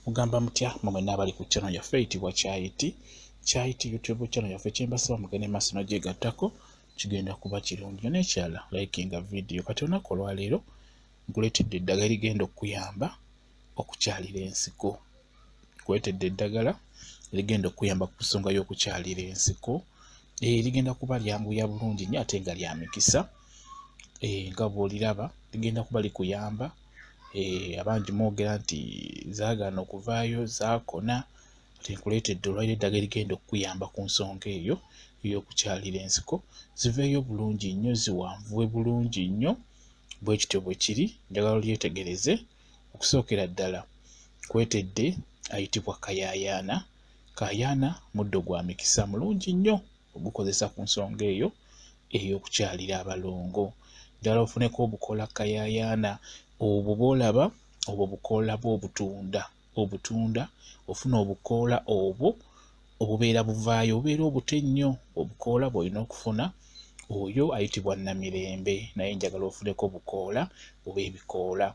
Mugamba mutya mwe n'abali ku channel yaffe eyitibwa Kyayiti YouTube channel yaffe kyembasaba mugende maaso n'ogyegattako kigenda kuba kirungi n'ekyala likinga video. Kati olunaku olwaleero nkuleetedde eddagala ligenda okuyamba okukyalira ensiko. Nkuleetedde eddagala ligenda okuyamba ku nsonga y'okukyalira ensiko. Ligenda kuba lyanguya bulungi nnyo ate nga lya mikisa. Nga bw'oliraba ligenda kuba likuyamba. Abangi mwogera nti zaagaana okuvaayo zaakona. Ate nkuleetedde olwaliro eddagala ligenda okuyamba ku nsonga eyo ey'okukyalira ensiko. Ziveeyo bulungi nnyo, ziwanvuwe bulungi nnyo. Bwe kityo bwe kiri, njagala olyetegereze. Okusookera ddala nkuleetedde ayitibwa kayaayaana. Kayaayaana muddo gwa mikisa mulungi nnyo ogukozesa ku nsonga eyo ey'okukyalira abalongo. Njagala ofuneko obukoola kayaayaana obwo bw'olaba obwo bukoola bw'obutunda. Ofuna obukoola obwo obubeera buvaayo obubeera obute nnyo. Obukoola bw'olina okufuna oyo ayitibwa Namirembe, naye njagala ofuneko obukoola oba ebikoola.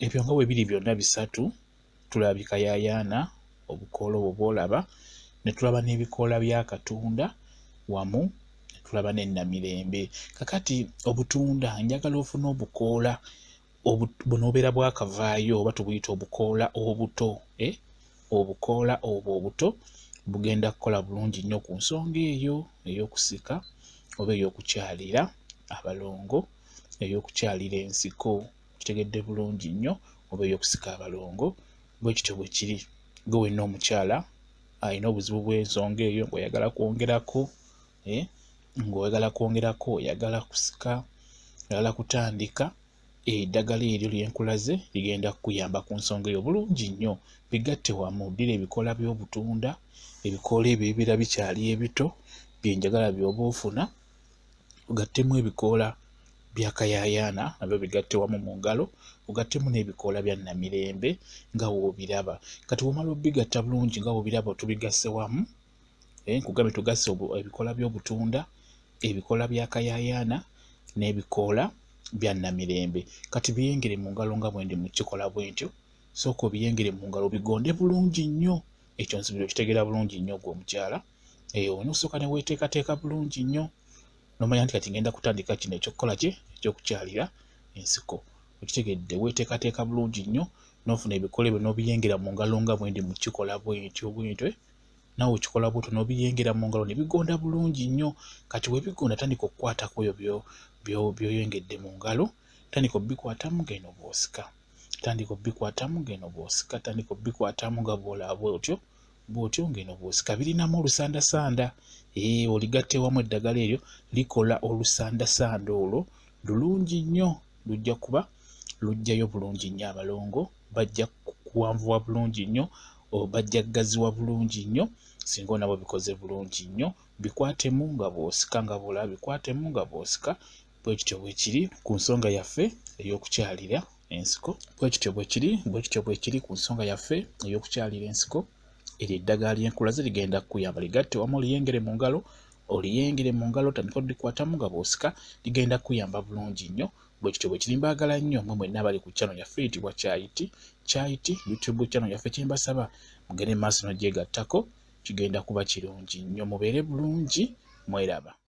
Ebyo nga bwe biri byonna bisatu, tulaba bikayaayaana, obukoola obwo bw'olaba, ne tulaba n'ebikoola bya Katunda wamu ne tulaba ne Namirembe. Kakati obutunda njagala ofuna obukoola bunobeera bwakavaayo oba tubuyita obukoola obuto. Obukoola obwo obuto bugenda kukola bulungi nnyo ku nsonga eyo ey'okusika oba ey'okukyalira abalongo, ey'okukyalira ensiko. Kitegedde bulungi nnyo, oba ey'okusika abalongo. Bwe kityo bwe kiri. Gwe wenna omukyala alina obuzibu bw'ensonga eyo ng'oyagala kwongerako, oyagala kusika, oyagala kutandika, eddagala eryo lye nkulaze ligenda kukuyamba ku nsonga eyo bulungi nnyo. Bigatte wamu, ddira ebikoola by'obutunda, ebikoola ebyo ebibeera bikyali ebito bye njagala by'oba ofuna, ogattemu ebikoola bya kayaayaana nabyo bigatte wamu mu ngalo, ogattemu n'ebikoola bya Namirembe nga w'obiraba. Kati w'omala obigatta bulungi nga w'obiraba tubigasse wamu, nkugambye tugasse ebikoola by'obutunda, ebikoola bya kayaayaana n'ebikoola bya Namirembe. Kati biyengere mu ngalo nga bwe ndi mu kikola bwe ntyo. Sooka obiyengere mu ngalo bigonde bulungi nnyo. Ekyo nsubira okitegeera bulungi nnyo gwe omukyala. Onosooka ne weeteekateeka bulungi nnyo n'omanya nti kati ngenda kutandika kino eky'okukola ekyokukyalira ensiko. Okitegedde, weeteekateeka bulungi nnyo n'ofuna ebikoola ebyo n'obiyengera mu ngalo nga bwe ndi mu kikola bwe ntyo. Naawe okikola bw'otyo n'obiyengera mu ngalo ne bigonda bulungi nnyo. Kati we bigonda tandika okukwatako ebyo by'oyengedde mu ngalo. Tandika obikwatamu ng'eno bw'osika. Tandika obikwatamu nga bw'olaba bw'otyo ng'eno bw'osika. Birinamu olusandasanda. Oligatte wamu eddagala eryo likola olusandasanda olwo lulungi nnyo. Lujja kuba lujjayo bulungi nnyo abalongo. Bajja kuwanvuwa bulungi nnyo, bajja ggaziwa bulungi nnyo singa onabo bikoze bulungi nnyo. Bikwatemu nga bw'osika, nga bw'olaba bikwatemu nga bw'osika. Bwe kityo bwe kiri ku nsonga yaffe ey'okukyalira ensiko. Bwe kityo bwe kiri ku nsonga yaffe ey'okukyalira ensiko. Eryo eddagala lye nkulaze ligenda kukuyamba. Ligatte wamu oliyengere mu ngalo, tandika olikwatamu nga bw'osika, ligenda kukuyamba bulungi nnyo. Bwe kityo bwe kiri. Mbaagala nnyo mmwe mwenna abali ku channel yaffe eyitibwa Kyayiti YouTube channel yaffe kyembasaba mugende maaso n'ogyegattako, kigenda kuba kirungi nnyo. Mubeere bulungi, mweraba.